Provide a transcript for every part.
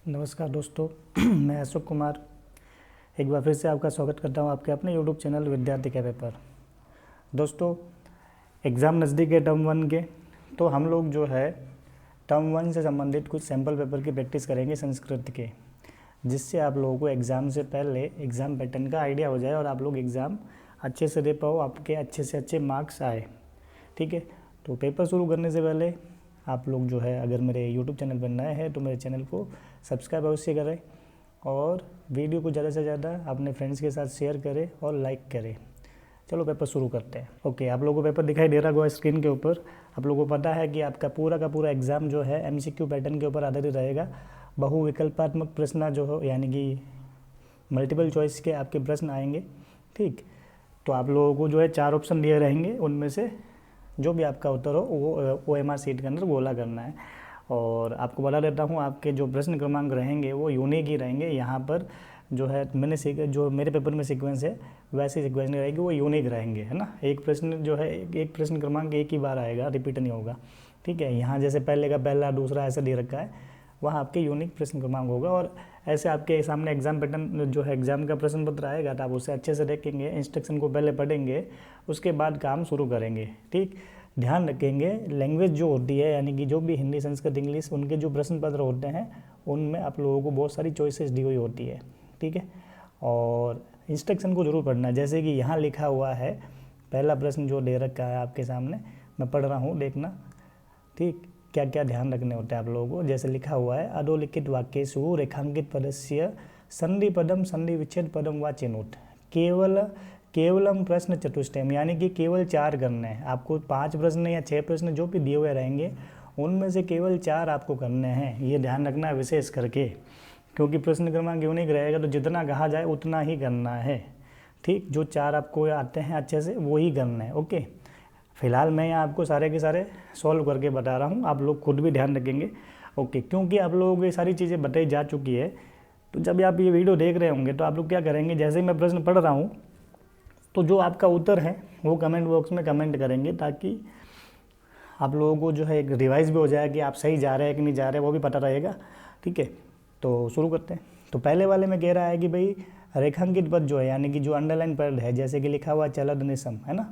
नमस्कार दोस्तों, मैं अशोक कुमार एक बार फिर से आपका स्वागत करता हूं आपके अपने यूट्यूब चैनल विद्यार्थी कैफे पर। दोस्तों, एग्ज़ाम नज़दीक है टर्म 1 के, तो हम लोग जो है टर्म 1 से संबंधित कुछ सैम्पल पेपर की प्रैक्टिस करेंगे संस्कृत के, जिससे आप लोगों को एग्ज़ाम से पहले एग्ज़ाम पैटर्न का आइडिया हो जाए और आप लोग एग्ज़ाम अच्छे से दे पाओ, आपके अच्छे से अच्छे मार्क्स आए। ठीक है, तो पेपर शुरू करने से पहले आप लोग जो है अगर मेरे यूट्यूब चैनल पर नए हैं तो मेरे चैनल को सब्सक्राइब अवश्य करें और वीडियो को ज़्यादा से ज़्यादा अपने फ्रेंड्स के साथ शेयर करें और लाइक करें। चलो पेपर शुरू करते हैं। ओके, आप लोगों को पेपर दिखाई दे रहा होगा स्क्रीन के ऊपर। आप लोगों को पता है कि आपका पूरा का पूरा एग्ज़ाम जो है MCQ पैटर्न के ऊपर आधारित रहेगा। बहुविकल्पात्मक प्रश्न जो हो यानी कि मल्टीपल चॉइस के आपके प्रश्न आएंगे। ठीक, तो आप लोगों को जो है 4 ऑप्शन दिए रहेंगे, उनमें से जो भी आपका उत्तर हो वो OMR सीट के अंदर गोला करना है। और आपको बता देता हूँ, आपके जो प्रश्न क्रमांक रहेंगे वो यूनिक ही रहेंगे। यहाँ पर जो है जो मेरे पेपर में सीक्वेंस है वैसे सीक्वेंस नहीं रहेगी, वो यूनिक रहेंगे, है ना। एक प्रश्न जो है एक प्रश्न क्रमांक एक ही बार आएगा, रिपीट नहीं होगा। ठीक है, यहाँ जैसे पहले का पहला दूसरा ऐसा दे रखा है, वहाँ आपके यूनिक प्रश्न क्रमांक होगा। और ऐसे आपके सामने एग्ज़ाम पैटर्न जो है एग्ज़ाम का प्रश्न पत्र आएगा तो आप उसे अच्छे से देखेंगे, इंस्ट्रक्शन को पहले पढ़ेंगे, उसके बाद काम शुरू करेंगे। ठीक, ध्यान रखेंगे लैंग्वेज जो होती है यानी कि जो भी हिंदी संस्कृत इंग्लिश उनके जो प्रश्न पत्र होते हैं उनमें आप लोगों को बहुत सारी चॉइसेस दी हुई होती है। ठीक है, और इंस्ट्रक्शन को ज़रूर पढ़ना। जैसे कि यहाँ लिखा हुआ है, पहला प्रश्न जो दे रखा है आपके सामने, मैं पढ़ रहा हूँ, देखना। ठीक, क्या क्या ध्यान रखने होते हैं आप लोगों को। जैसे लिखा हुआ है, अधोलिखित वाक्येषु रेखांकित पदस्य संधि पदम संधि विच्छेद पदम वा चिनुत। केवलम प्रश्न चतुष्टयम, यानी कि केवल 4 करने हैं आपको। 5 प्रश्न या 6 प्रश्न जो भी दिए हुए रहेंगे उनमें से केवल 4 आपको करने हैं। ये ध्यान रखना है विशेष करके, क्योंकि प्रश्न क्रमांक यूनिक रहेगा तो जितना कहा जाए उतना ही करना है। ठीक, जो 4 आपको आते हैं अच्छे से वो ही करना है। ओके, फिलहाल मैं यहाँ आपको सारे के सारे सॉल्व करके बता रहा हूँ, आप लोग खुद भी ध्यान रखेंगे। ओके, क्योंकि आप लोगों को ये सारी चीज़ें बताई जा चुकी है, तो जब आप ये वीडियो देख रहे होंगे तो आप लोग क्या करेंगे, जैसे ही मैं प्रश्न पढ़ रहा हूँ तो जो आपका उत्तर है वो कमेंट बॉक्स में कमेंट करेंगे, ताकि आप लोगों को जो है एक रिवाइज भी हो जाए कि आप सही जा रहे हैं कि नहीं जा रहे, वो भी पता रहेगा। ठीक है, तो शुरू करते हैं। तो पहले वाले में कह रहा है कि भाई रेखांकित पद जो है यानी कि जो अंडरलाइन पद है, जैसे कि लिखा हुआ चलद निसम, है ना,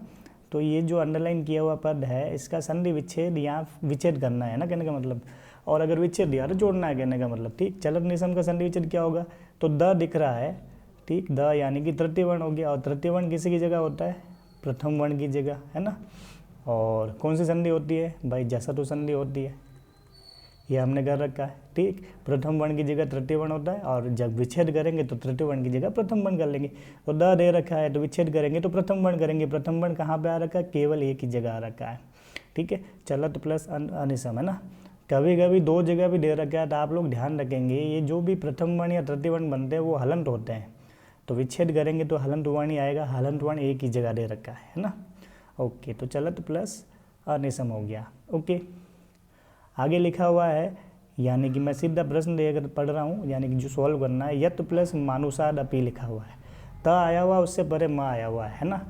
तो ये जो अंडरलाइन किया हुआ पद है इसका संधि विच्छेद या विच्छेद करना है ना, कहने का मतलब। और अगर विच्छेद दिया तो जोड़ना है, कहने का मतलब। ठीक, चलद निसम का संधि विच्छेद क्या होगा, तो द दिख रहा है। ठीक, द यानी कि तृतीय वर्ण हो गया, और तृतीय वर्ण किसी की जगह होता है, प्रथम वर्ण की जगह, है ना। और कौन सी संधि होती है भाई, जसतु संधि होती है, ये हमने कर रखा है। ठीक, प्रथम वर्ण की जगह तृतीय वर्ण होता है, और जब विच्छेद करेंगे तो तृतीय वर्ण की जगह प्रथम वर्ण कर लेंगे। तो द दे रखा है तो विच्छेद करेंगे तो प्रथम वर्ण करेंगे। प्रथम वर्ण कहाँ पे आ रखा है, केवल एक ही जगह आ रखा है। ठीक है, चलत प्लस अनिसम, है ना। कभी कभी 2 जगह भी दे रखा है, तो आप लोग ध्यान रखेंगे ये जो भी प्रथम वर्ण या तृतीय वर्ण बनते हैं वो हलंत होते हैं, तो विच्छेद करेंगे तो हलंत वर्ण ही आएगा। हलंत वर्ण एक ही जगह दे रखा है ना। ओके, तो चलत प्लस अनिसम हो गया। ओके, आगे लिखा हुआ है, यानी कि मैं सीधा प्रश्न देकर पढ़ रहा हूँ, यानी कि जो सॉल्व करना है, यत प्लस मानुषाद अपी लिखा हुआ है, त आया हुआ उससे परे माँ आया हुआ है ना।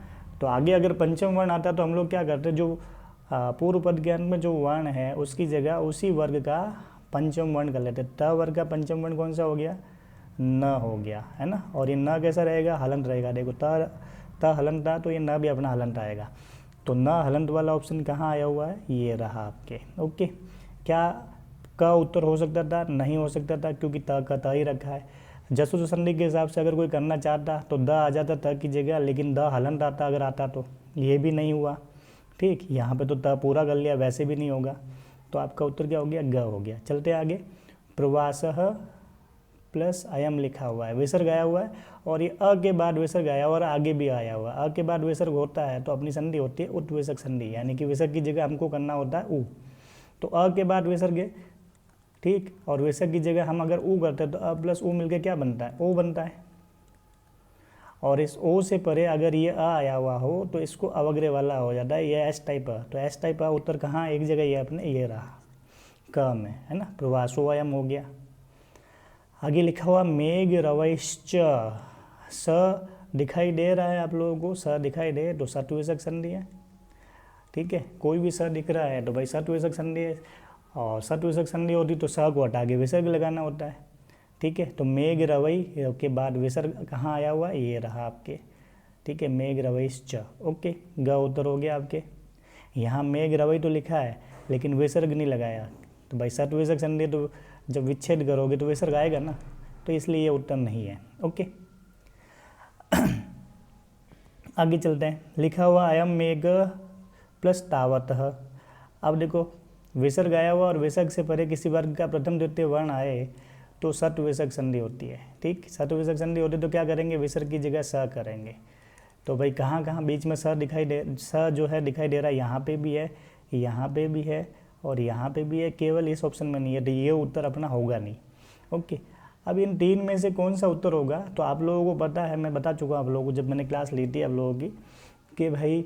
तो आगे अगर पंचम वर्ण आता तो हम लोग क्या करते, जो पूर्व पद के अंत में जो वर्ण है उसकी जगह उसी वर्ग का पंचम वर्ण कर लेते। त वर्ग का पंचम वर्ण कौन सा हो गया, न हो गया, है ना। और ये न कैसा रहेगा, हलंत रहेगा। देखो त हलंत था तो ये न भी अपना हलंत आएगा। तो न हलंत वाला ऑप्शन कहाँ आया हुआ है, ये रहा आपके। ओके, क्या का उत्तर हो सकता था, नहीं हो सकता था, क्योंकि त का त ही रखा है। जसु संधि के हिसाब से अगर कोई करना चाहता तो द आ जाता त की जगह, लेकिन द हलंत आता अगर आता तो, ये भी नहीं हुआ। ठीक, यहाँ पे तो त पूरा कर लिया, वैसे भी नहीं होगा। तो आपका उत्तर क्या हो गया, ग हो गया। चलते आगे, प्रवासः प्लस अयम लिखा हुआ है, विसर्ग आया हुआ है, और ये अ के बाद विसर्ग आया और आगे भी आया हुआ है। अ के बाद विसर्ग होता है तो अपनी संधि होती है उत्विसर्ग संधि, यानी कि विसर्ग की जगह हमको करना होता है उ। तो अ के बाद विसर्ग है, ठीक, और विसर्ग की जगह हम अगर उ करते हैं तो अ प्लस उ मिलकर क्या बनता है, ओ बनता है। और इस ओ से परे अगर ये अ आया हुआ हो तो इसको अवग्रह वाला हो जाता है, ये एस टाइप अ। तो एस टाइप अ उत्तर कहाँ, एक जगह ये अपने ये रहा क में, है ना। प्रवासो अयम हो गया। आगे लिखा हुआ मेघ रवैश्च, स दिखाई दे रहा है आप लोगों को, स दिखाई दे तो सत्विसर्ग संधि है। ठीक है, कोई भी स दिख रहा है तो भाई सत्विसर्ग संधि है, और सत्विसर्ग संधि होती तो स को हटा के विसर्ग लगाना होता है। ठीक है। तो मेघ रवई के बाद विसर्ग कहाँ आया हुआ है, ये रहा आपके, ठीक है, मेघ रवैश्च, ओके, ग उत्तर हो गया आपके। यहाँ मेघ रवई तो लिखा है लेकिन विसर्ग नहीं लगाया, तो भाई सट विसर्ग संधि तो जब विच्छेद करोगे तो विसर्ग आएगा ना, तो इसलिए ये उत्तर नहीं है, ओके। आगे चलते हैं, लिखा हुआ अयम मेघ प्लस तावतः। अब देखो विसर्ग आया हुआ और विसर्ग से परे किसी वर्ग का प्रथम द्वितीय वर्ण आए तो सट विसर्ग संधि होती है, ठीक। सट विसर्ग संधि होती है तो क्या करेंगे, विसर्ग की जगह स करेंगे। तो भाई कहाँ कहाँ बीच में स दिखाई दे, स जो है दिखाई दे रहा है, यहाँ पे भी है, यहाँ पे भी है और यहाँ पे भी है, केवल इस ऑप्शन में नहीं है, तो ये उत्तर अपना होगा नहीं, ओके। अब इन तीन में से कौन सा उत्तर होगा, तो आप लोगों को पता है, मैं बता चुका हूँ आप लोगों को जब मैंने क्लास ली थी आप लोगों की, कि भाई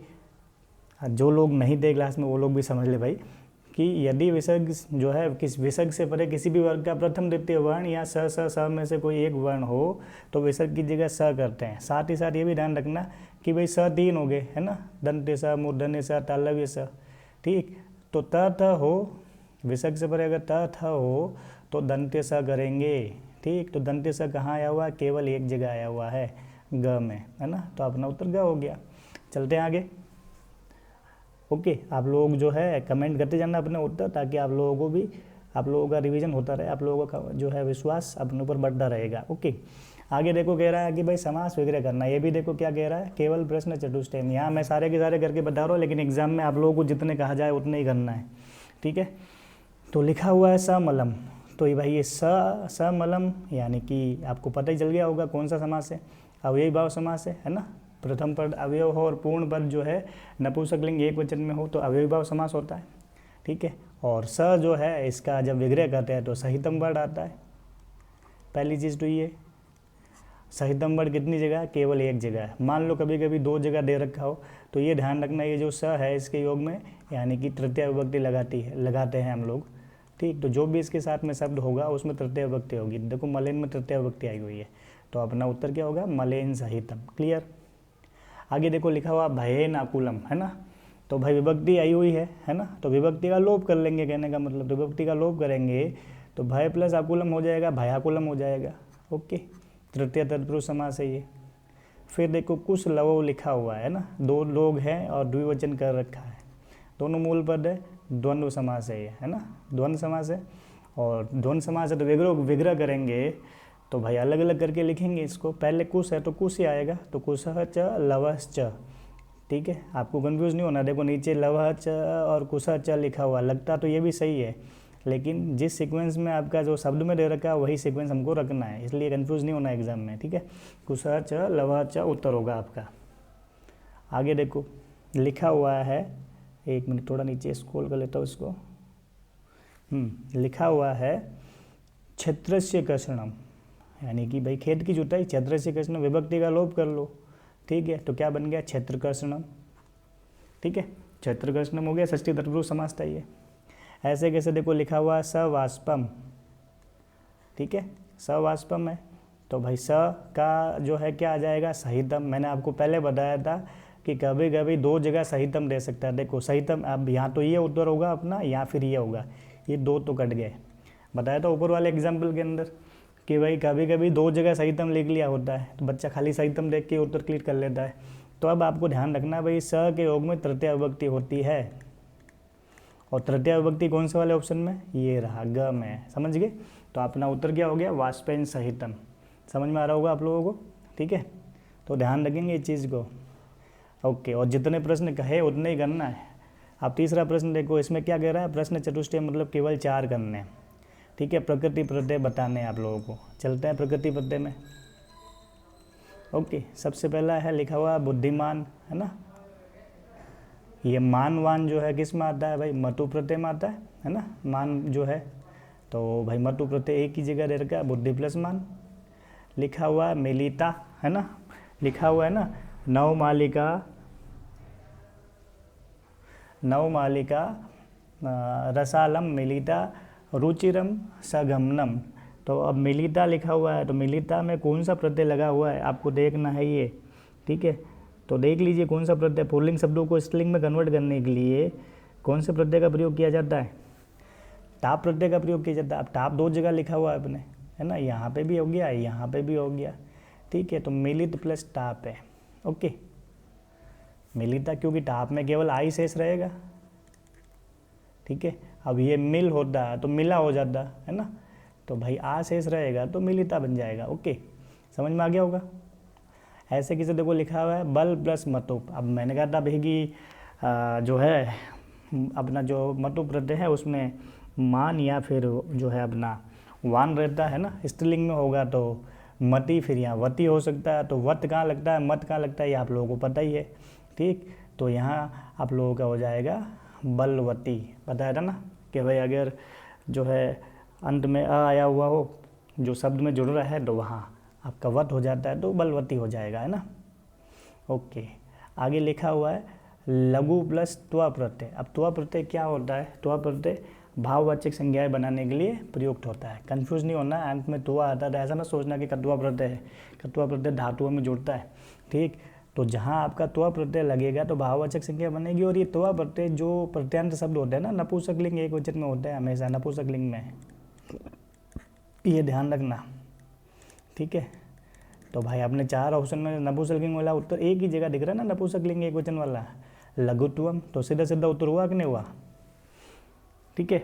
जो लोग नहीं थे क्लास में वो लोग भी समझ ले भाई, कि यदि विसर्ग जो है किस विसर्ग से परे किसी भी वर्ग का प्रथम द्वितीय वर्ण या स में से कोई एक वर्ण हो तो विसर्ग की जगह स करते हैं। साथ ही साथ ये भी ध्यान रखना कि भाई स तीन हो गए, है ना, दंत्य स, मूर्धन्य स, तालव्य स, ठीक। तो त थ हो, विसर्ग से परे अगर त थ हो तो दंत्य स करेंगे, ठीक। तो दंत्य स कहाँ आया हुआ है, केवल एक जगह आया हुआ है, ग में, है ना, तो अपना उत्तर ग हो गया। चलते हैं आगे, ओके। आप लोग जो है कमेंट करते जाना अपने उत्तर, ताकि आप लोगों को भी, आप लोगों का रिवीजन होता रहे, आप लोगों का जो है विश्वास अपने ऊपर बढ़ता रहेगा, ओके। आगे देखो कह रहा है कि भाई समास विग्रह करना, ये भी देखो क्या कह रहा है, केवल प्रश्न चतुष्टयम। यहाँ मैं सारे के सारे करके बता रहा हूँ, लेकिन एग्जाम में आप लोगों को जितने कहा जाए उतने ही करना है, ठीक है। तो लिखा हुआ है समलम, तो ये भाई ये समलम यानी कि आपको पता ही चल गया होगा कौन सा समास है, अव्ययी भाव समास है ना। प्रथम पद अवयव हो और पूर्ण पद जो है नपुंसकलिंग एक वचन में हो तो अव्ययी भाव समास होता है, ठीक है। और स जो है इसका जब विग्रह करते हैं तो सहितम वर्ड आता है। पहली चीज़ तो ये, सहितम वर्ड कितनी जगह है, केवल एक जगह है। मान लो कभी कभी दो जगह दे रखा हो तो ये ध्यान रखना, ये जो स है इसके योग में यानी कि तृतीय विभक्ति लगाते हैं हम लोग, ठीक। तो जो भी इसके साथ में शब्द होगा उसमें तृतीय विभक्ति होगी। देखो मलेन में तृतीय विभक्ति आई हुई है, तो अपना उत्तर क्या होगा, मलेन सहितम, क्लियर। आगे देखो लिखा हुआ भयेन आकुलम, है ना, तो भाई विभक्ति आई हुई है ना, तो विभक्ति का लोप कर लेंगे, कहने का मतलब, तो विभक्ति का लोप करेंगे तो भय प्लस आकुलम हो जाएगा, भयाकुलम हो जाएगा, ओके। तृतीय तत्पुरुष समास है ये। फिर देखो कुश लवो लिखा हुआ है ना, दो लोग हैं और द्विवचन कर रखा है, दोनों मूल पद है, द्वंद्व समास है ये, है ना, द्वंद्व समास है। और द्वंद्व समास है तो विग्रह करेंगे तो भाई अलग अलग करके लिखेंगे इसको। पहले कुश है तो कुश ही आएगा, तो कुशः च लवः च, ठीक है। आपको कंफ्यूज नहीं होना, देखो नीचे लवः च और कुशः च लिखा हुआ, लगता तो ये भी सही है, लेकिन जिस सीक्वेंस में आपका जो शब्द में दे रखा है वही सीक्वेंस हमको रखना है, इसलिए कंफ्यूज नहीं होना एग्जाम में, ठीक है। कुशः च लवः च उत्तर होगा आपका। आगे देखो लिखा हुआ है, एक मिनट थोड़ा नीचे स्क्रॉल कर लेता हूँ इसको, लिखा हुआ है क्षेत्रस्य कर्षणम, यानी कि भाई खेत की जुताई, क्षेत्रस्य कर्षणम, विभक्ति का लोप कर लो, ठीक है। तो क्या बन गया, क्षेत्रकर्षणम, ठीक है, क्षेत्रकर्षणम हो गया, षष्ठी तत्पुरुष समास था ये। ऐसे कैसे देखो लिखा हुआ सवाष्पम, ठीक है, सवाष्पम है, तो भाई स का जो है क्या आ जाएगा, सहितम। मैंने आपको पहले बताया था कि कभी कभी दो जगह सहितम दे सकता है। देखो सहितम, अब यहाँ तो ये उत्तर होगा अपना या फिर ये होगा, ये दो तो कट गए। बताया था ऊपर वाले एग्जाम्पल के अंदर कि भाई कभी कभी दो जगह सहितम लिख लिया होता है तो बच्चा खाली सहितम देख के उत्तर क्लिक कर लेता है। तो अब आपको ध्यान रखना भाई स के योग में तृतीय विभक्ति होती है, और तृतीय विभक्ति कौन से वाले ऑप्शन में, ये रहा ग में, समझ गए। तो अपना उत्तर क्या हो गया, वाष्पेन सहितम। समझ में आ रहा होगा आप लोगों को, ठीक है। तो ध्यान रखेंगे इस चीज़ को, ओके। और जितने प्रश्न कहे उतने ही करना है। अब तीसरा प्रश्न देखो, इसमें क्या कह रहा है, प्रश्न चतुष्टय मतलब केवल 4 करने, ठीक है। प्रकृति प्रत्यय बताने आप लोगों को। चलते हैं प्रकृति प्रत्यय में, ओके। सबसे पहला है लिखा हुआ बुद्धिमान, है ना, ये मानवान जो है किस में आता है भाई, मतु प्रत्यय में आता है ना, मान जो है, तो भाई मतु प्रत्यय एक ही जगह दे रखा है, बुद्धि प्लस मान। लिखा हुआ मिलिता, है ना, लिखा हुआ है ना, नवमालिका रसालम मिलिता रुचिरम सगमनम। तो अब मिलिता लिखा हुआ है, तो मिलिता में कौन सा प्रत्यय लगा हुआ है आपको देखना है ये, ठीक है। तो देख लीजिए कौन सा प्रत्यय, पुल्लिंग शब्दों को स्त्रीलिंग में कन्वर्ट करने के लिए कौन से प्रत्यय का प्रयोग किया जाता है, टाप प्रत्यय का प्रयोग किया जाता है। अब टाप दो जगह लिखा हुआ है अपने, है ना, यहाँ पे भी हो गया, यहाँ पे भी हो गया, ठीक है। तो मिलित प्लस टाप है, ओके। मिलिता, क्योंकि टाप में केवल आई शेष रहेगा, ठीक है। अब ये मिल होता तो मिला हो जाता, है ना, तो भाई आ शेष रहेगा तो मिलिता बन जाएगा, ओके। समझ में आ गया होगा। ऐसे किसे देखो लिखा हुआ है बल प्लस मतुप। अब मैंने कहा था भाई कि जो है अपना जो मतुप प्रत्यय है उसमें मान या फिर जो है अपना वान रहता है ना, स्त्रीलिंग में होगा तो मति, फिर यहाँ वती हो सकता है। तो वत कहाँ लगता है, मत कहाँ लगता है, ये आप लोगों को पता ही है, ठीक। तो यहाँ आप लोगों का हो जाएगा बलवती। बताया था ना कि भाई अगर जो है अंत में अ आया हुआ हो, जो शब्द में जुड़ रहा है, तो वहाँ आपका वत हो जाता है तो बलवती हो जाएगा, है ना, ओके। आगे लिखा हुआ है लघु प्लस त्वा प्रत्यय। अब त्वा प्रत्यय क्या होता है, त्वा प्रत्यय भाववाचक संज्ञाएं बनाने के लिए प्रयुक्त होता है। कंफ्यूज नहीं होना, अंत में त्वा आता है ऐसा ना सोचना कि कत्वा प्रत्यय है। कत्वा प्रत्यय धातुओं में जुड़ता है, ठीक। तो जहाँ आपका त्वा प्रत्यय लगेगा तो भाववाचक संज्ञा बनेगी। और ये त्वा प्रत्यय जो प्रत्यांत शब्द होते हैं ना, नपुंसकलिंग एक वचन में होता है हमेशा, नपुंसकलिंग में, ये ध्यान रखना, ठीक है। तो भाई आपने 4 ऑप्शन में नपुंसकलिंग वाला उत्तर एक ही जगह दिख रहा है ना, नपुंसकलिंग एक वचन वाला लघुत्वम, तो सीधा सीधा उत्तर हुआ कि नहीं हुआ, ठीक है।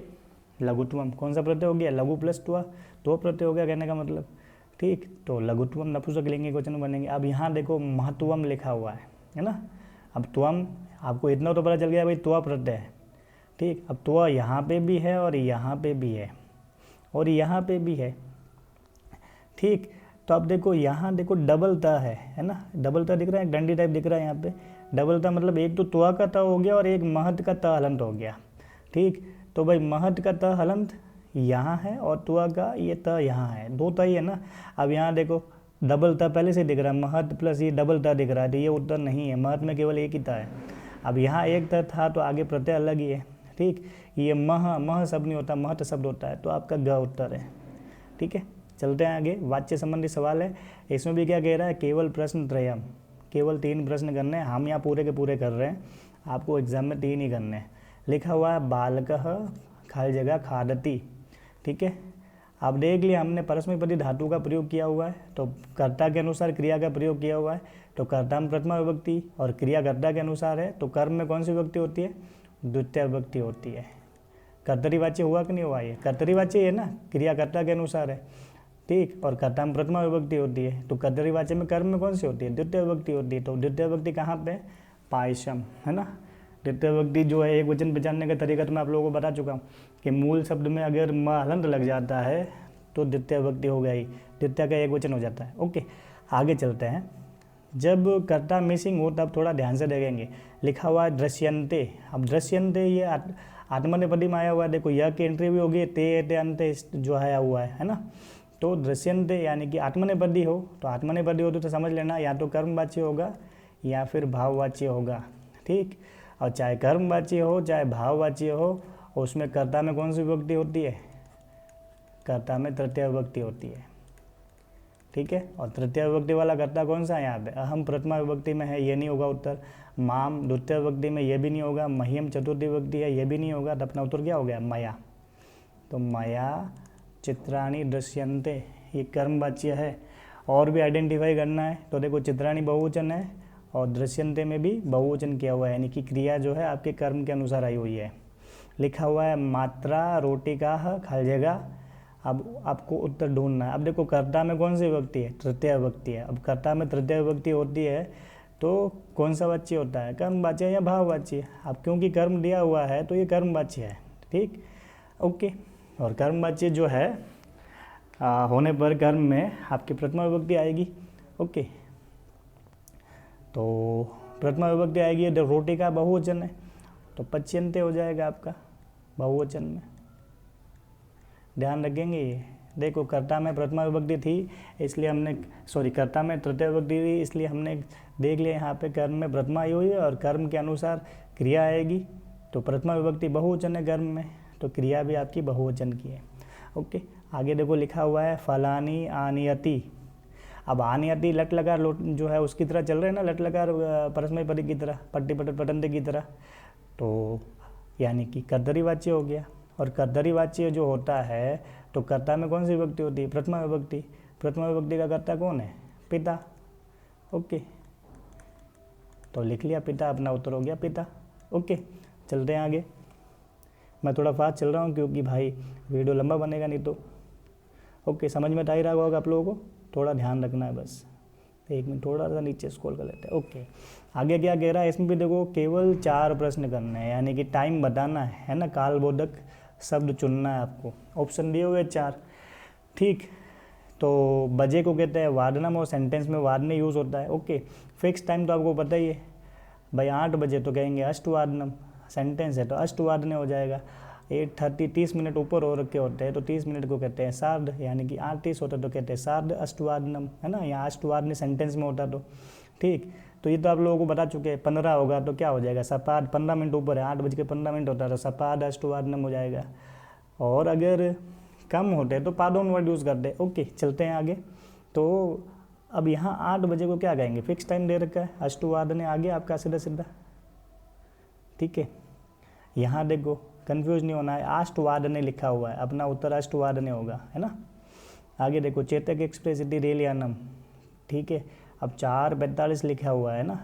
लघुत्वम कौन सा प्रत्यय हो गया, लघु प्लस त्वा, तो प्रत्यय हो गया कहने का मतलब, ठीक। तो लघुत्वम नपुंसकलिंग एक वचन बनेंगे। अब यहाँ देखो महत्वम लिखा हुआ है ना। अब त्वम, आपको इतना तो पता चल गया भाई त्वा प्रत्यय है, ठीक। अब त्वा यहाँ पे भी है और यहाँ पे भी है और यहाँ पे भी है, ठीक। तो अब देखो यहाँ देखो डबल ता है ना, डबल ता दिख रहा है, डंडी टाइप दिख रहा है यहाँ पे। डबल ता मतलब एक तो त्वा का ता हो गया और एक महत का ता हलंत हो गया, ठीक। तो भाई महत का ता हलंत यहाँ है और त्वा का ये ता यहाँ है, 2 ता ही है ना। अब यहाँ देखो डबल ता पहले से दिख रहा है, महत प्लस ये डबल ता दिख रहा है, तो ये उत्तर नहीं है, महत में केवल एक ही ता है। अब यहाँ एक ता था तो आगे प्रत्यय अलग ही है, ठीक। ये मह शब्द नहीं होता, महत शब्द होता है, तो आपका ग उत्तर है, ठीक है। चलते हैं आगे, वाच्य संबंधी सवाल है। इसमें भी क्या कह रहा है, केवल प्रश्न त्रयम, केवल 3 प्रश्न करने हैं। हम यहाँ पूरे के पूरे कर रहे हैं, आपको एग्जाम में 3 ही करने हैं। लिखा हुआ है बालकः खाली जगह खादति, ठीक है। अब देख लिया हमने परस्मैपदी धातु का प्रयोग किया हुआ है, तो कर्ता के अनुसार क्रिया का प्रयोग किया हुआ है। तो कर्ता में प्रथमा विभक्ति और क्रिया कर्ता के अनुसार है, तो कर्म में कौन सी विभक्ति होती है, द्वितीय विभक्ति होती है। कर्तरीवाच्य हुआ कि नहीं हुआ, ये कर्तरीवाच्य है ना, क्रियाकर्ता के अनुसार है, ठीक। और कर्ता में प्रथमा विभक्ति होती है, तो कर्तरीवाच्य में कर्म में कौन सी होती है, द्वितीय विभक्ति होती है। तो द्वितीय विभक्ति कहाँ पे, पायसम, है ना। द्वितीय विभक्ति जो है एक वचन पहचानने का तरीका तो मैं आप लोगों को बता चुका हूँ कि मूल शब्द में अगर म हलंत लग जाता है तो द्वितीय विभक्ति हो गई, द्वितीय का एक वचन हो जाता है, ओके। आगे चलते हैं। जब कर्ता मिसिंग हो तब थोड़ा ध्यान से देखेंगे। लिखा हुआ है दृश्यन्ते। अब दृश्यन्ते ये आत्मनेपदी में आया हुआ है, देखो यह की एंट्री भी होगी, ते अंत जो आया हुआ है ना। तो दृश्यन्ते यानी कि आत्मनेपदी हो, तो आत्मनेपदी हो तो समझ लेना या तो कर्मवाच्य होगा या फिर भाववाच्य होगा, ठीक। और चाहे कर्मवाच्य हो चाहे भाववाच्य हो, उसमें कर्ता में कौन सी विभक्ति होती है, कर्ता में तृतीय विभक्ति होती है, ठीक है। और तृतीय विभक्ति वाला कर्ता कौन सा है यहाँ पे, अहम प्रथमा विभक्ति में है, ये नहीं होगा उत्तर। माम द्वितीय विभक्ति में ये भी नहीं होगा। मह्यम चतुर्थी विभक्ति है, ये भी नहीं होगा। तो अपना उत्तर क्या हो गया, मया। तो मया चित्राणि दृश्यन्ते, ये कर्मवाच्य है। और भी आइडेंटिफाई करना है, तो देखो चित्राणि बहुवचन है और दृश्यन्ते में भी बहुवचन किया हुआ है, यानी कि क्रिया जो है आपके कर्म के अनुसार आई हुई है। लिखा हुआ है मात्रा रोटिका खाली जगह। अब आपको उत्तर ढूंढना है। अब देखो कर्ता में कौन सी विभक्ति है, तृतीय विभक्ति है। अब कर्ता में तृतीय विभक्ति होती है तो कौन सा वाच्य होता है, कर्मवाच्य या भाववाच्य। अब क्योंकि कर्म दिया हुआ है तो ये कर्मवाच्य है, ठीक, ओके। और कर्मवाच्य जो है होने पर कर्म में आपकी प्रथमा विभक्ति आएगी, ओके। तो प्रथमा विभक्ति आएगी, तो रोटी का बहुवचन है तो पच्यन्ते हो जाएगा आपका बहुवचन में, ध्यान रखेंगे ये। देखो कर्ता में प्रथमा विभक्ति थी इसलिए हमने, सॉरी कर्ता में तृतीय विभक्ति थी इसलिए हमने देख लिया यहाँ पे कर्म में प्रथमा आई हुई है और कर्म के अनुसार क्रिया आएगी। तो प्रथमा विभक्ति बहुवचन है कर्म में, तो क्रिया भी आपकी बहुवचन की है, ओके। आगे देखो लिखा हुआ है फलानी आनियति। अब आनियति लट लकार जो है उसकी तरह चल रहे हैं ना, लट लकार परस्मैपदी की तरह, पट्टी पटत पटंते की तरह, तो यानी कि कर्तरीवाच्य हो गया। और कर्तरीवाच्य जो होता है तो कर्ता में कौन सी विभक्ति होती है? प्रथमा विभक्ति। प्रथमा विभक्ति का कर्ता कौन है? पिता। ओके, तो लिख लिया पिता, अपना उत्तर हो गया पिता। ओके, चलते हैं आगे। मैं थोड़ा फास्ट चल रहा हूँ क्योंकि भाई वीडियो लंबा बनेगा नहीं तो। ओके, समझ में तो आ ही रहा होगा आप लोगों को, थोड़ा ध्यान रखना है बस। एक मिनट, थोड़ा सा नीचे स्क्रॉल कर लेते हैं। ओके, आगे क्या कह रहा है इसमें भी देखो, केवल 4 प्रश्न करने हैं, यानी कि टाइम बताना है ना, कालबोधक शब्द चुनना है आपको। ऑप्शन दिए हुए 4, ठीक। तो बजे को कहते हैं वादनम और सेंटेंस में वादने यूज़ होता है। ओके, फिक्स टाइम तो आपको पता ही है भाई, 8 बजे तो कहेंगे अष्टवादनम, सेंटेंस है तो अष्टवादने हो जाएगा। 8:30 30 मिनट ऊपर हो रखे होते हैं तो 30 मिनट को कहते हैं सार्ध, यानी कि 8:30 होता है तो कहते हैं सार्ध अष्टवादनम, है ना। यहाँ अष्टवादने सेंटेंस में होता तो ठीक। तो ये तो आप लोगों को बता चुके हैं। 15 होगा तो क्या हो जाएगा? सपाद, 15 मिनट ऊपर है, 8:15 होता है तो सपाद अष्टवादनम हो जाएगा। और अगर कम होते हैं तो पादोन वर्ड यूज़ करते हैं। ओके, चलते हैं आगे। तो अब यहाँ 8 बजे को क्या कहेंगे? फिक्स टाइम दे रखा है, अष्टवादने आ गया आपका सीधा सीधा, ठीक है। यहाँ देखो, कंफ्यूज नहीं होना है, अष्टवादने लिखा हुआ है, अपना उत्तर अष्टवादने होगा, है ना। आगे देखो, चेतक एक्सप्रेस सिटी रेलियानम, ठीक है। अब 4:45 लिखा हुआ है ना,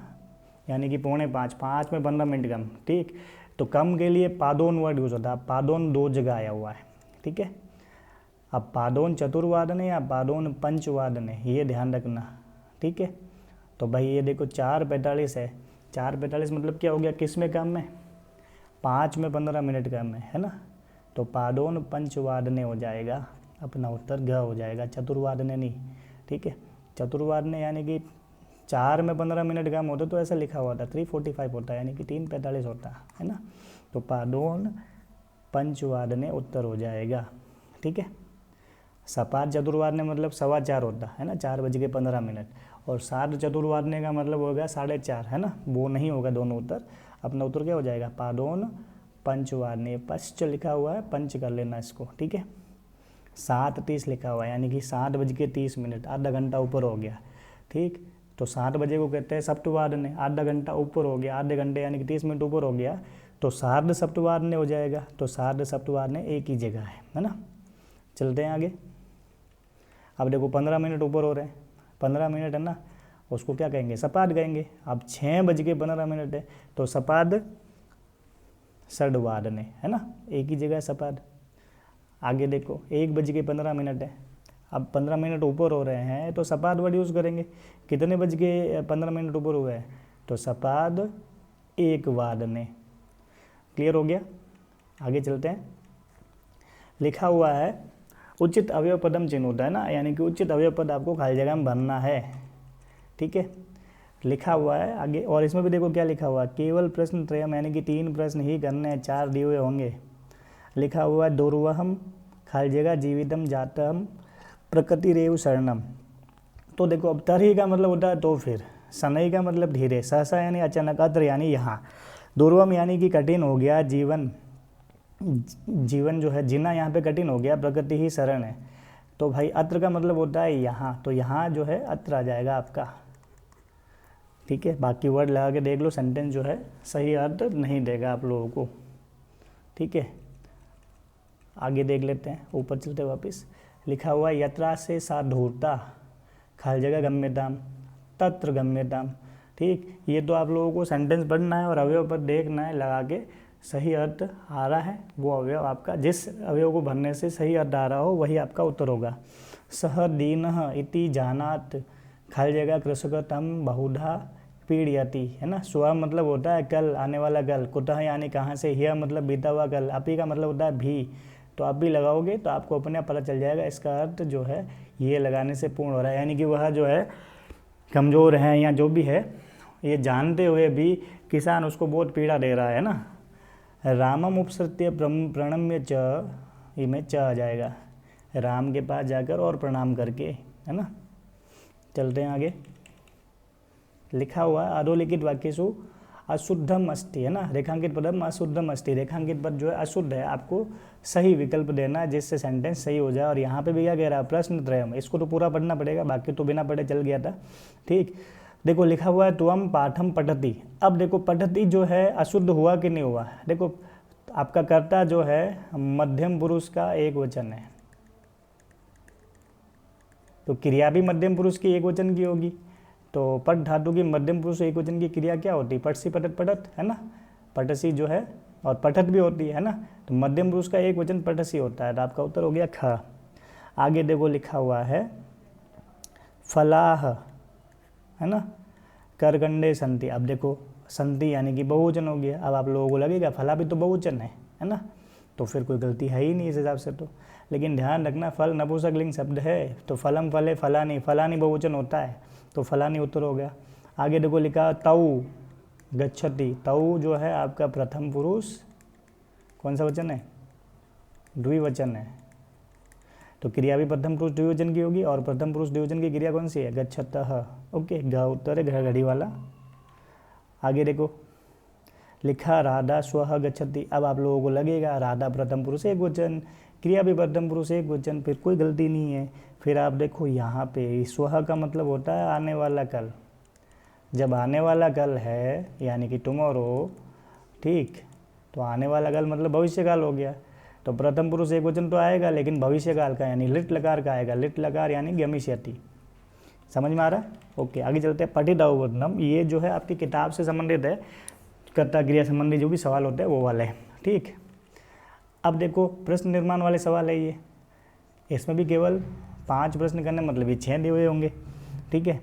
यानी कि 4:45, 5 में 15 मिनट कम, ठीक। तो कम के लिए पादोन वर्ड यूज़ होता है। पादोन 2 जगह आया हुआ है, ठीक है। अब पादोन चतुर्वादने या पादोन पंचवादने, ये ध्यान रखना, ठीक है। तो भाई ये देखो 4:45 है, 4:45 मतलब क्या हो गया? किस में कम है? 5 में 15 मिनट कम है ना। तो पादोन पंचवादने हो जाएगा, अपना उत्तर घ हो जाएगा, चतुर्वादने नहीं, ठीक है। चतुर्वादने यानी कि 4 में 15 मिनट कम होता तो ऐसा लिखा हुआ था 3:45 होता है, यानी कि 3:45 होता है ना। तो पादोन पंचवादने उत्तर हो जाएगा, ठीक है। सपाद चतुर्वादने मतलब 4:15 होता है ना, 4:15। और सार्ध चतुर्वादने का मतलब होगा 4:30, है ना, वो नहीं होगा दोनों उत्तर। अपना उत्तर क्या हो जाएगा? पादोन पंचवादने, पश्च लिखा हुआ है, पंच कर लेना इसको, ठीक है। 7:30 लिखा हुआ है, यानी कि 7:30, आधा घंटा ऊपर हो गया, ठीक। तो 7 बजे को कहते हैं सप्तवादने, आधा घंटा ऊपर हो गया, आधे घंटे यानी कि 30 मिनट ऊपर हो गया तो सार्ध सप्तवादने हो जाएगा। तो सार्ध सप्तवादने एक ही जगह है ना। चलते हैं आगे। अब देखो 15 मिनट ऊपर हो रहे हैं, 15 मिनट है ना, उसको क्या कहेंगे? सपाद कहेंगे। अब 6:15 है तो सपाद षड्वादने, है ना, एक ही जगह सपाद। आगे देखो 1:15 है, अब 15 मिनट ऊपर हो रहे हैं तो सपाद वर्ड यूज़ करेंगे। कितने बज के 15 मिनट ऊपर हुए हैं? तो सपाद 1:01। क्लियर हो गया? आगे चलते हैं। लिखा हुआ है उचित अवयव पदम चिन्ह होता है ना, यानी कि उचित अवयव पद आपको खाली जगह में भरना है, ठीक है। लिखा हुआ है आगे, और इसमें भी देखो क्या लिखा हुआ है, केवल प्रश्न त्रयम, यानी कि 3 प्रश्न ही करने हैं, 4 दिए हुए होंगे। लिखा हुआ है दुर्वहम, खाली जगह जीवितम जातम प्रकृति रेव शरणम। तो देखो अब तरही का मतलब होता है तो फिर, सनई का मतलब धीरे, सहसा यानी अचानक, अत्र यानी यहाँ, दुर्वम यानी कि कठिन हो गया, जीवन जो है जीना यहाँ पे कठिन हो गया, प्रकृति ही शरण है। तो भाई अत्र का मतलब होता है यहाँ, तो यहाँ जो है अत्र आ जाएगा आपका, ठीक है। बाकी वर्ड लगा के देख लो, सेंटेंस जो है सही अर्थ नहीं देगा आप लोगों को, ठीक है। आगे देख लेते हैं, ऊपर चलते वापस। लिखा हुआ यत्रा से साधुरता, खाली जगह गम्यताम, तत्र गम्यताम, ठीक। ये तो आप लोगों को सेंटेंस पढ़ना है और अवयव पर देखना है लगा के, सही अर्थ आ रहा है वो अवयव आपका, जिस अवयव को भरने से सही अर्थ आ रहा हो वही आपका उत्तर होगा। सह दीनः इति जानात, खाली जगह कृषकतम बहुधा पीड़यति, है ना। स्व मतलब होता है कल, आने वाला कल, कुतः यानी कहाँ से, यह मतलब बीता हुआ कल, अपी का मतलब होता है भी। तो आप भी लगाओगे तो आपको अपने आप पता चल जाएगा इसका अर्थ जो है ये लगाने से पूर्ण हो रहा है, यानी कि वह जो है कमज़ोर है या जो भी है, ये जानते हुए भी किसान उसको बहुत पीड़ा दे रहा है ना। रामम उपसृत्य प्रणम्य च, इमें च आ जाएगा, राम के पास जाकर और प्रणाम करके, है ना। चलते हैं आगे। लिखा हुआ है अधोलिखित वाक्यसु अशुद्धम अस्ति, है ना, रेखांकित पदम अशुद्धम अस्ति, रेखांकित पद जो है अशुद्ध है, आपको सही विकल्प देना है जिससे सेंटेंस सही हो जाए। और यहाँ पे भी क्या कह रहा है? प्रश्न त्रयम, इसको तो पूरा पढ़ना पड़ेगा, बाकी तो बिना पढ़े चल गया था, ठीक। देखो लिखा हुआ है त्वम पाठम पठति। अब देखो पठति जो है अशुद्ध हुआ कि नहीं हुआ? देखो आपका कर्ता जो है मध्यम पुरुष का एक वचन है, तो क्रिया भी मध्यम पुरुष की एक वचन की होगी। तो पट धातु की मध्यम पुरुष एक वचन की क्रिया क्या होती है? पटसी पटत पटत, है ना, पटसी जो है और पठत भी होती है ना। तो मध्यम पुरुष का एक वचन पटसी होता है। तो आपका उत्तर हो गया ख। आगे देखो लिखा हुआ है फलाह, है ना, करगंडे संति। अब देखो संति यानी कि बहुवचन हो गया। अब आप लोगों को लगेगा फला भी तो बहुवचन है ना, तो फिर कोई गलती है ही नहीं इस हिसाब से तो। लेकिन ध्यान रखना फल नपुंसकलिंग शब्द है, तो फलम फले फलानी, फलानी बहुवचन होता है, तो फलानी उत्तर हो गया। आगे देखो लिखा तऊ गच्छति। तऊ जो है आपका प्रथम पुरुष कौन सा वचन है? द्विवचन है। तो क्रिया भी प्रथम पुरुष द्विवचन की होगी, और प्रथम पुरुष द्विवचन की क्रिया कौन सी है? गच्छतः। ओके, घ उत्तर है, घर घड़ी वाला। आगे देखो लिखा राधा स्वः गच्छति। अब आप लोगों को लगेगा राधा प्रथम पुरुष एक वचन, क्रिया भी प्रथम पुरुष एक वचन, फिर कोई गलती नहीं है। फिर आप देखो यहाँ पे स्वः का मतलब होता है आने वाला कल। जब आने वाला कल है यानी कि टुमारो, ठीक, तो आने वाला कल मतलब भविष्यकाल हो गया। तो प्रथम पुरुष एक वचन तो आएगा, लेकिन भविष्यकाल का यानी लिट लकार का आएगा। लिट लकार यानी गमिष्यति। समझ में आ रहा है? ओके, आगे चलते हैं। पठित अवबोधनम, ये जो है आपकी किताब से संबंधित है, कर्ता क्रिया संबंधी जो भी सवाल होते हैं वो वाले हैं, ठीक। अब देखो प्रश्न निर्माण वाले सवाल है ये, इसमें भी केवल 5 प्रश्न करने, मतलब ये 6 दिए हुए होंगे, ठीक है।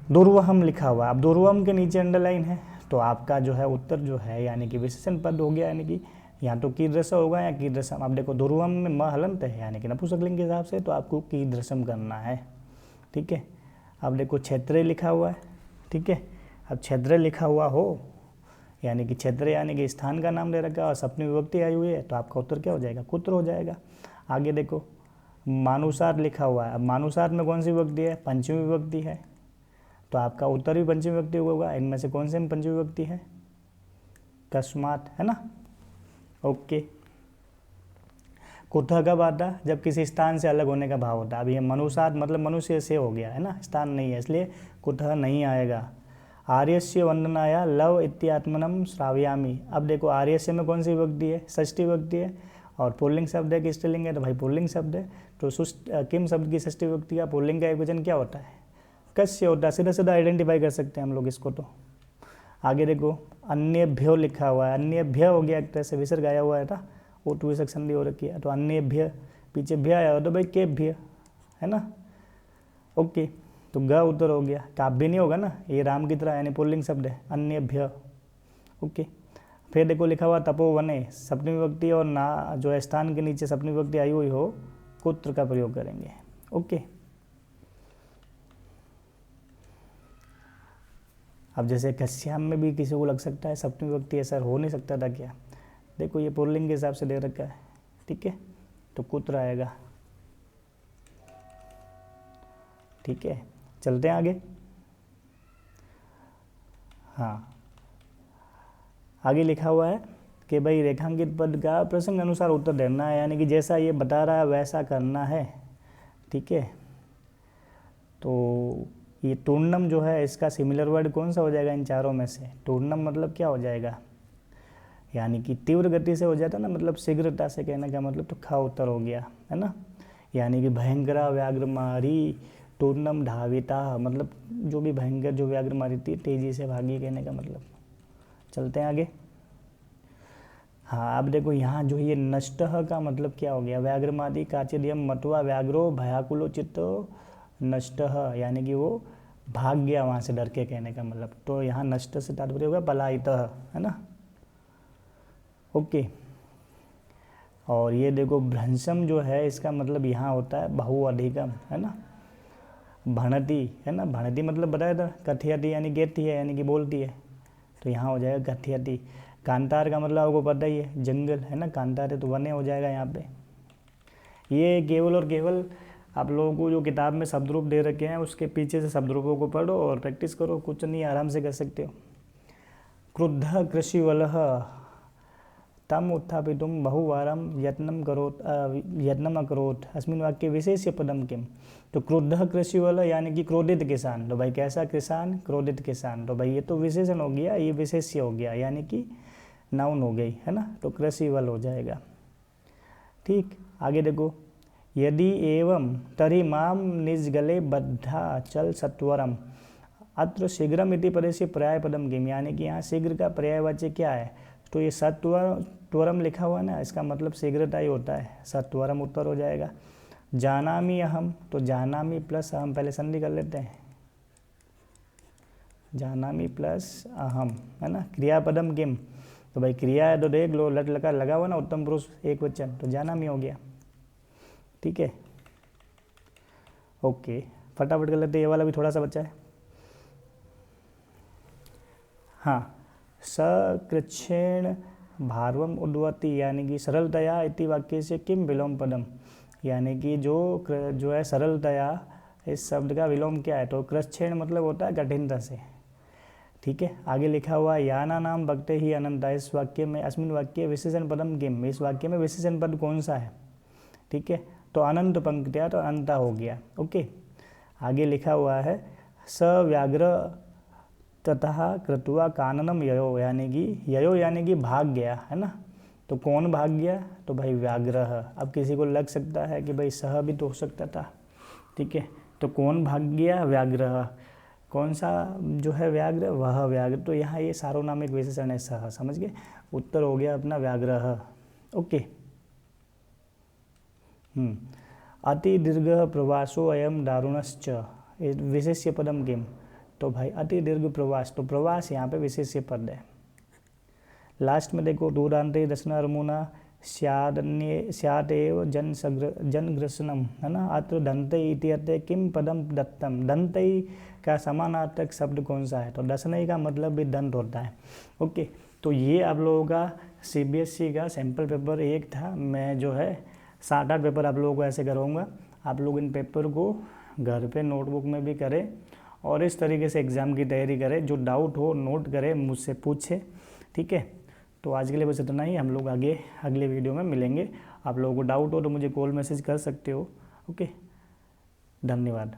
दुर्वहम लिखा हुआ, अब दुर्वहम के नीचे अंडरलाइन है, तो आपका जो है उत्तर जो है यानी कि विशेषण पद हो गया, यानी कि यहाँ तो कीदृश होगा या कीदृशम। अब देखो दुर्वहम में म हलंत है यानी कि नपुंसकलिंग के हिसाब से, तो आपको कीदृशम करना है, ठीक है। अब देखो क्षेत्र लिखा हुआ है, ठीक है। अब क्षेत्र लिखा हुआ हो यानी कि क्षेत्र यानी कि स्थान का नाम ले रखा है और सप्तमी विभक्ति आई हुई है, तो आपका उत्तर क्या हो जाएगा? कुत्र हो जाएगा। आगे देखो मानुसार लिखा हुआ है। अब मानुसार में कौन सी विभक्ति है? पंचमी विभक्ति है, तो आपका उत्तर भी पंचमी विभक्ति होगा। इनमें से कौन से में पंचमी विभक्ति है? कस्मात, है ना। ओके, कुतः कब आता? जब किसी स्थान से अलग होने का भाव होता है। अब ये मनुसार मतलब मनुष्य से हो गया, है ना, स्थान नहीं है, इसलिए कुतः नहीं आएगा। आर्यस्य वंदनाया लव इत्यात्मनम श्रावयामी। अब देखो आर्यस्य में कौन सी विभक्ति है? षष्ठी विभक्ति है, और पुल्लिंग शब्द है कि स्त्रीलिंग है? तो भाई पुल्लिंग शब्द है, तो किम शब्द की षष्ठी विभक्ति का पुल्लिंग का एक वचन क्या होता है? कस्य होता है। सीधा सीधा आइडेंटिफाई कर सकते हैं हम लोग इसको। तो आगे देखो अन्यभ्यो लिखा हुआ है। अन्यभ्य हो गया, एक तरह से विसर्ग आया हुआ है था, वो टू विसर्ग संधि हो रखी है, तो अन्यभ्य पीछे भ्य आया हो तो भाई केभ्य, है ना। ओके, तो ग उत्तर हो गया। काव्य नहीं होगा ना, ये राम की तरह यानी पुल्लिंग शब्द है, अन्यभ्य। ओके, फिर देखो लिखा हुआ तपोवने, सप्तमी विभक्ति और ना जो है स्थान के नीचे सप्तमी विभक्ति आई हुई हो, कुत्र का प्रयोग करेंगे। ओके, अब जैसे कश्याम में भी किसी को लग सकता है सप्तमी विभक्ति, ऐसा हो नहीं सकता था क्या? देखो ये पुल्लिंग के हिसाब से दे रखा है, ठीक है, तो कुत्र आएगा, ठीक है। चलते हैं आगे। हाँ, आगे लिखा हुआ है कि भाई रेखांकित पद का प्रसंग अनुसार उत्तर देना है, यानी कि जैसा ये बता रहा है वैसा करना है, ठीक है। तो ये टूर्णम जो है इसका सिमिलर वर्ड कौन सा हो जाएगा इन चारों में से? टूर्णम मतलब क्या हो जाएगा? यानी कि तीव्र गति से हो जाता ना, मतलब शीघ्रता से कहने का मतलब, तो खा उत्तर हो गया, है ना। यानी कि भयंकरा व्याघ्रमारी टूर्णम धाविता, मतलब जो भी भयंकर जो व्याघ्र मारी थी तेजी से भागी कहने का मतलब। चलते हैं आगे। हाँ, अब देखो यहाँ जो ये नष्टः का मतलब क्या हो गया? व्याघ्रमादि काचिदयम मत्वा व्याघ्रो भयाकुलो चित्तो नष्टः, यानी कि वो भाग गया वहाँ से डर के कहने का मतलब। तो यहाँ नष्ट से तात्पर्य होगा पलायितः, है ना। ओके, और ये देखो भ्रंशम जो है इसका मतलब यहाँ होता है बहुअधिकम, है ना। भणति, है ना, भणति मतलब बताया था, कथयति यानी कहती है यानी कि बोलती है, तो यहाँ हो जाएगा कथयति। कांतार का मतलब आपको पता ही है जंगल, है ना, कांतार है तो वने हो जाएगा यहाँ पे। ये केवल और केवल आप लोगों को जो किताब में शब्द रूप दे रखे हैं उसके पीछे से शब्द रूपों को पढ़ो और प्रैक्टिस करो, कुछ नहीं आराम से कर सकते हो। क्रुद्ध कृषिवलः तम उत्थापितुम बहुवारम यत्नम अकरोत् अस्मिन् वाक्ये विशेष्य पदम किम। तो क्रुद्ध कृषिवल यानी कि क्रोधित किसान, तो भाई कैसा किसान? क्रोधित किसान, तो भाई ये तो विशेषण हो गया, ये विशेष्य हो गया यानी कि नाउन हो गई, है ना, तो कृषिवल हो जाएगा, ठीक। आगे देखो यदि एवं तर्हि मां निजगले बद्धा चल सत्वरम। अत्र शीघ्रम इति पदे से पर्यायपदम किम, यानी कि यहाँ शीघ्र का पर्यायवाची क्या है, तो ये सत्वरम लिखा हुआ है ना, इसका मतलब शीघ्रता ही होता है, सत्वरम उत्तर हो जाएगा। जानामि अहम, तो जानामि प्लस अहम, पहले संधि कर लेते हैं, जानामि प्लस अहम, है ना। क्रियापदम किम, तो भाई क्रिया है तो देख लो, लट लकार लगा हुआ ना, उत्तम पुरुष एक वचन, तो जानामि हो गया। ठीक है, ओके, फटाफट कर लेते, ये वाला भी थोड़ा सा बचा है। हाँ, सकृच्छेण भारवम उद्वती, यानी कि सरलतया इति वाक्य से किम विलोम पदम, यानी कि जो है सरलतया, इस शब्द का विलोम क्या है, तो कृच्छेण मतलब होता है कठिनता से। ठीक है, आगे लिखा हुआ याना नाम भक्ते ही अनंता, इस वाक्य में, अस्मिन वाक्य विशेषण पदम किम, इस वाक्य में विशेषण पद कौन सा है। ठीक है, तो अनंत पंक्तियाँ, तो अनंता हो गया। ओके, आगे लिखा हुआ है सव्याघ्र ततः कृत्वा काननम ययो, यानी कि भाग गया, है ना। तो कौन भाग गया, तो भाई व्याघ्र। अब किसी को लग सकता है कि भाई सह भी तो हो सकता था। ठीक है, तो कौन भाग गया, व्याघ्र। कौन सा जो है व्याघ्र, वह व्याघ्र, तो यहाँ ये सार्वनामिक विशेषण है सह, समझ गए, उत्तर हो गया अपना व्याघ्र। ओके, अति दीर्घ प्रवासो अयम दारुणश्च, विशेष्य पदम किम, तो भाई अति दीर्घ प्रवास, तो प्रवास यहाँ पे विशेष्य पद है। लास्ट में देखो, दूरांते दशनारमुना स्यादेव जनग्रसनम, है ना। अत्र दंते इत्यर्थे किम पदम दत्तम, दंतई का समानार्थक शब्द कौन सा है, तो दशनई का मतलब भी दंत होता है। ओके, तो ये आप लोगों का CBSE का सैम्पल पेपर 1 था। मैं जो है 7-8 पेपर आप लोगों को ऐसे करवाऊँगा। आप लोग इन पेपर को घर पे नोटबुक में भी करें और इस तरीके से एग्ज़ाम की तैयारी करें। जो डाउट हो नोट करें, मुझसे पूछे। ठीक है, तो आज के लिए बस इतना ही, हम लोग आगे अगले वीडियो में मिलेंगे। आप लोगों को डाउट हो तो मुझे कॉल मैसेज कर सकते हो। ओके, धन्यवाद।